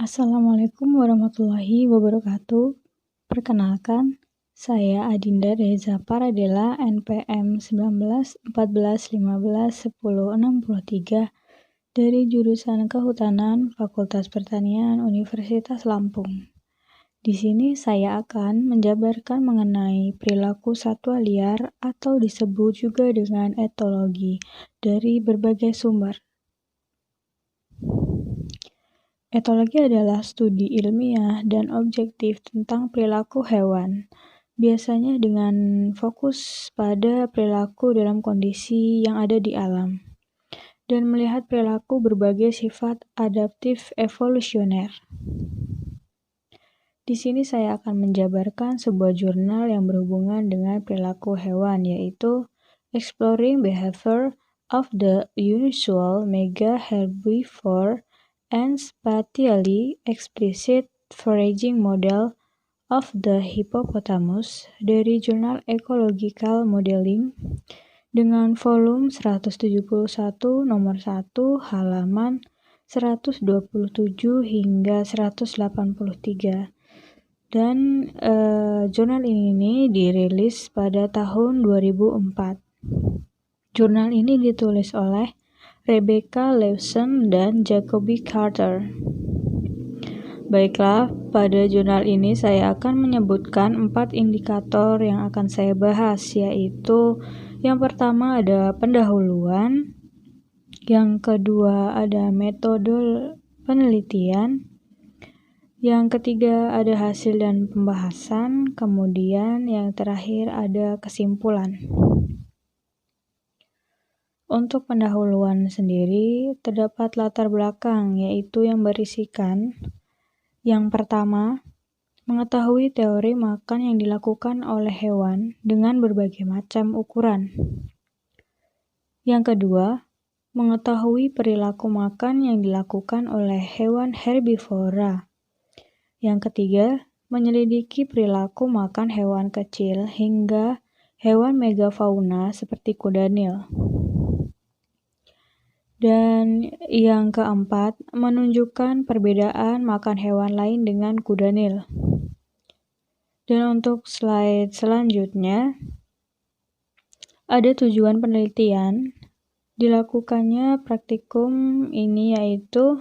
Assalamualaikum warahmatullahi wabarakatuh. Perkenalkan, saya Adinda Reza Paradela, NPM 19 14 15 10 63 dari jurusan Kehutanan Fakultas Pertanian Universitas Lampung. Di sini saya akan menjabarkan mengenai perilaku satwa liar atau disebut juga dengan etologi dari berbagai sumber. Etologi adalah studi ilmiah dan objektif tentang perilaku hewan, biasanya dengan fokus pada perilaku dalam kondisi yang ada di alam, dan melihat perilaku berbagai sifat adaptif evolusioner. Di sini saya akan menjabarkan sebuah jurnal yang berhubungan dengan perilaku hewan, yaitu Exploring Behavior of the Unusual Mega Herbivore and Spatially Explicit Foraging Model of the Hippopotamus dari jurnal Ecological Modeling dengan volume 171 nomor 1 halaman 127 hingga 183. Dan jurnal ini dirilis pada tahun 2004. Jurnal ini ditulis oleh Rebecca Lawson dan Jacoby Carter. Baiklah, pada jurnal ini saya akan menyebutkan 4 indikator yang akan saya bahas, yaitu yang pertama ada pendahuluan, yang kedua ada metode penelitian, yang ketiga ada hasil dan pembahasan, kemudian yang terakhir ada kesimpulan. Untuk pendahuluan sendiri, terdapat latar belakang, yaitu yang berisikan yang pertama, mengetahui teori makan yang dilakukan oleh hewan dengan berbagai macam ukuran. Yang kedua, mengetahui perilaku makan yang dilakukan oleh hewan herbivora. Yang ketiga, menyelidiki perilaku makan hewan kecil hingga hewan megafauna seperti kuda Nil. Dan yang keempat, menunjukkan perbedaan makan hewan lain dengan kuda Nil. Dan untuk slide selanjutnya, ada tujuan penelitian. Dilakukannya praktikum ini yaitu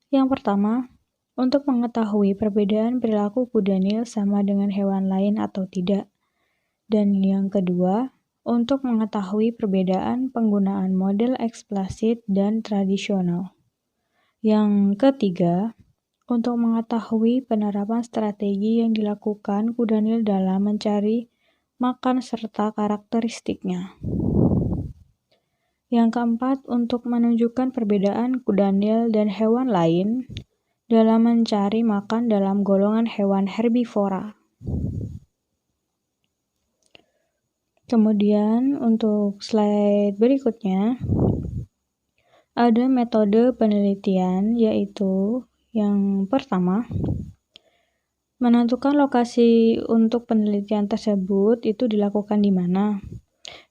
yang pertama, untuk mengetahui perbedaan perilaku kuda Nil sama dengan hewan lain atau tidak. Dan yang kedua, untuk mengetahui perbedaan penggunaan model eksplisit dan tradisional. Yang ketiga, untuk mengetahui penerapan strategi yang dilakukan kuda Nil dalam mencari makan serta karakteristiknya. Yang keempat, untuk menunjukkan perbedaan kuda Nil dan hewan lain dalam mencari makan dalam golongan hewan herbivora. Kemudian untuk slide berikutnya, ada metode penelitian, yaitu yang pertama, menentukan lokasi untuk penelitian tersebut itu dilakukan di mana.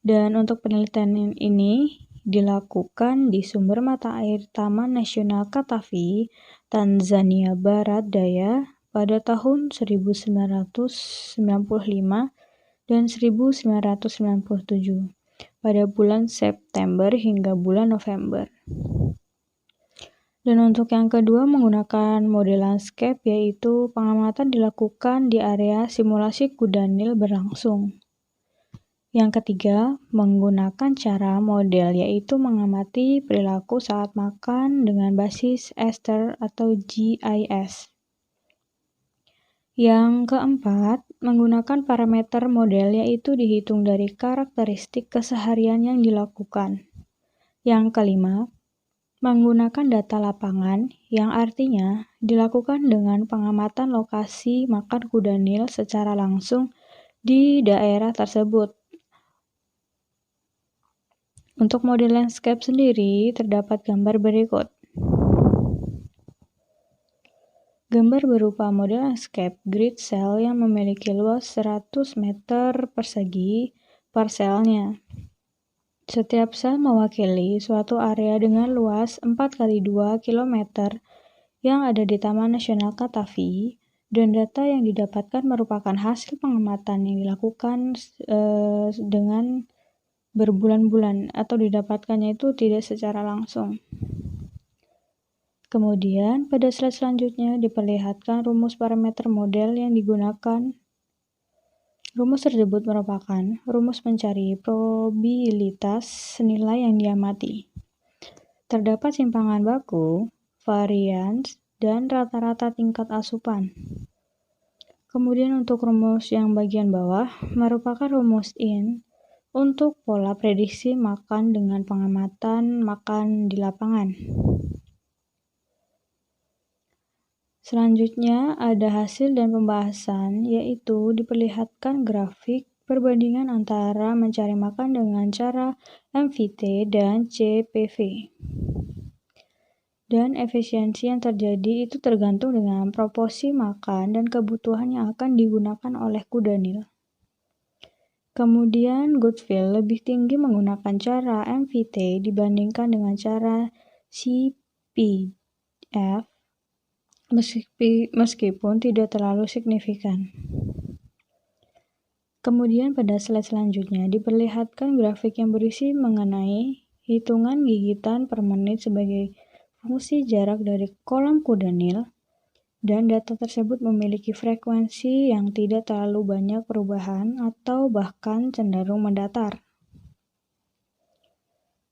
Dan untuk penelitian ini dilakukan di sumber mata air Taman Nasional Katavi, Tanzania Barat Daya pada tahun 1995 dan 1997 pada bulan September hingga bulan November. Dan untuk yang kedua menggunakan model landscape, yaitu pengamatan dilakukan di area simulasi kuda Nil berlangsung. Yang ketiga, menggunakan cara model, yaitu mengamati perilaku saat makan dengan basis Ester atau GIS. Yang keempat, menggunakan parameter model, yaitu dihitung dari karakteristik keseharian yang dilakukan. Yang kelima, menggunakan data lapangan, yang artinya dilakukan dengan pengamatan lokasi makan kuda Nil secara langsung di daerah tersebut. Untuk model landscape sendiri, terdapat gambar berikut. Gambar berupa model landscape grid cell yang memiliki luas 100 meter persegi per selnya. Setiap sel mewakili suatu area dengan luas 4x2 km yang ada di Taman Nasional Katavi, dan data yang didapatkan merupakan hasil pengamatan yang dilakukan dengan berbulan-bulan atau didapatkannya itu tidak secara langsung. Kemudian, pada slide selanjutnya diperlihatkan rumus parameter model yang digunakan. Rumus tersebut merupakan rumus mencari probabilitas nilai yang diamati. Terdapat simpangan baku, varians, dan rata-rata tingkat asupan. Kemudian untuk rumus yang bagian bawah merupakan rumus in untuk pola prediksi makan dengan pengamatan makan di lapangan. Selanjutnya ada hasil dan pembahasan, yaitu diperlihatkan grafik perbandingan antara mencari makan dengan cara MVT dan CPV. Dan efisiensi yang terjadi itu tergantung dengan proporsi makan dan kebutuhan yang akan digunakan oleh kuda nil. Kemudian Goodwill lebih tinggi menggunakan cara MVT dibandingkan dengan cara CPF, meskipun tidak terlalu signifikan. Kemudian pada slide selanjutnya diperlihatkan grafik yang berisi mengenai hitungan gigitan per menit sebagai fungsi jarak dari kolam kuda nil, dan data tersebut memiliki frekuensi yang tidak terlalu banyak perubahan atau bahkan cenderung mendatar.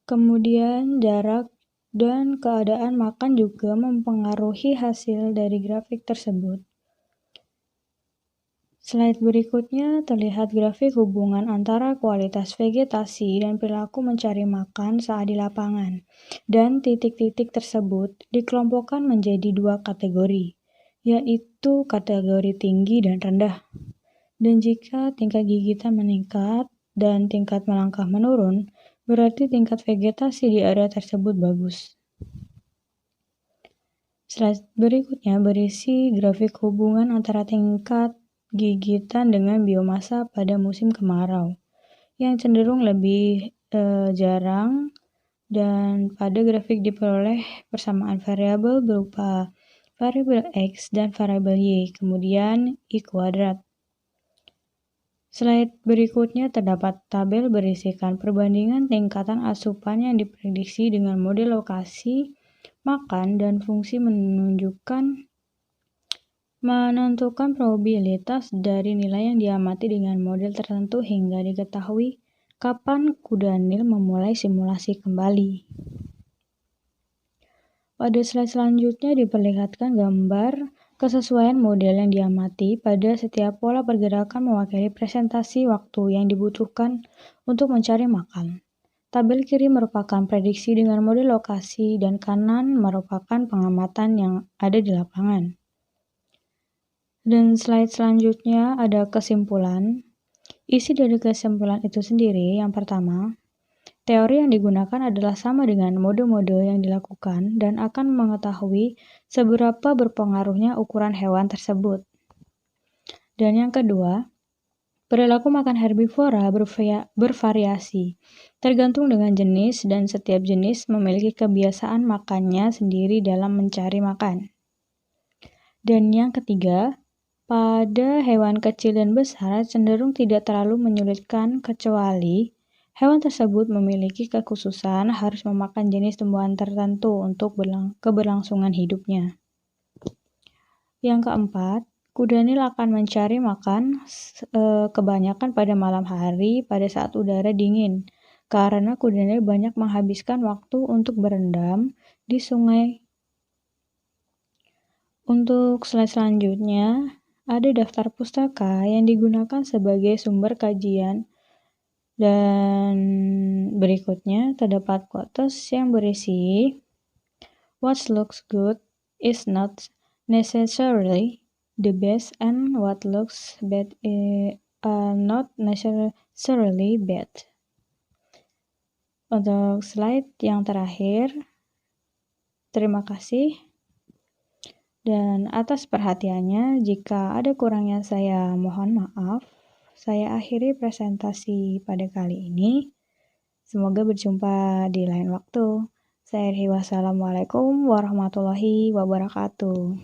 Kemudian jarak dan keadaan makan juga mempengaruhi hasil dari grafik tersebut. Slide berikutnya terlihat grafik hubungan antara kualitas vegetasi dan perilaku mencari makan saat di lapangan. Dan titik-titik tersebut dikelompokkan menjadi dua kategori, yaitu kategori tinggi dan rendah. Dan jika tingkat gigitan meningkat dan tingkat melangkah menurun, berarti tingkat vegetasi di area tersebut bagus. Slide berikutnya berisi grafik hubungan antara tingkat gigitan dengan biomasa pada musim kemarau, yang cenderung lebih jarang, dan pada grafik diperoleh persamaan variabel berupa variabel X dan variabel Y, kemudian I kuadrat. Slide berikutnya terdapat tabel berisikan perbandingan tingkatan asupan yang diprediksi dengan model lokasi, makan, dan fungsi menentukan probabilitas dari nilai yang diamati dengan model tertentu hingga diketahui kapan kuda nil memulai simulasi kembali. Pada slide selanjutnya diperlihatkan gambar kesesuaian model yang diamati pada setiap pola pergerakan mewakili presentasi waktu yang dibutuhkan untuk mencari makan. Tabel kiri merupakan prediksi dengan model lokasi dan kanan merupakan pengamatan yang ada di lapangan. Dan slide selanjutnya ada kesimpulan. Isi dari kesimpulan itu sendiri, yang pertama, teori yang digunakan adalah sama dengan mode-mode yang dilakukan dan akan mengetahui seberapa berpengaruhnya ukuran hewan tersebut. Dan yang kedua, perilaku makan herbivora bervariasi, tergantung dengan jenis dan setiap jenis memiliki kebiasaan makannya sendiri dalam mencari makan. Dan yang ketiga, pada hewan kecil dan besar cenderung tidak terlalu menyulitkan kecuali hewan tersebut memiliki kekhususan harus memakan jenis tumbuhan tertentu untuk keberlangsungan hidupnya. Yang keempat, kuda nil akan mencari makan kebanyakan pada malam hari pada saat udara dingin, karena kuda nil banyak menghabiskan waktu untuk berendam di sungai. Untuk slide selanjutnya, ada daftar pustaka yang digunakan sebagai sumber kajian, dan berikutnya terdapat quotes yang berisi what looks good is not necessarily the best and what looks bad are not necessarily bad. Untuk slide yang terakhir, terima kasih. Dan atas perhatiannya, jika ada kurangnya saya mohon maaf. Saya akhiri presentasi pada kali ini. Semoga berjumpa di lain waktu. Saya Wassalamualaikum warahmatullahi wabarakatuh.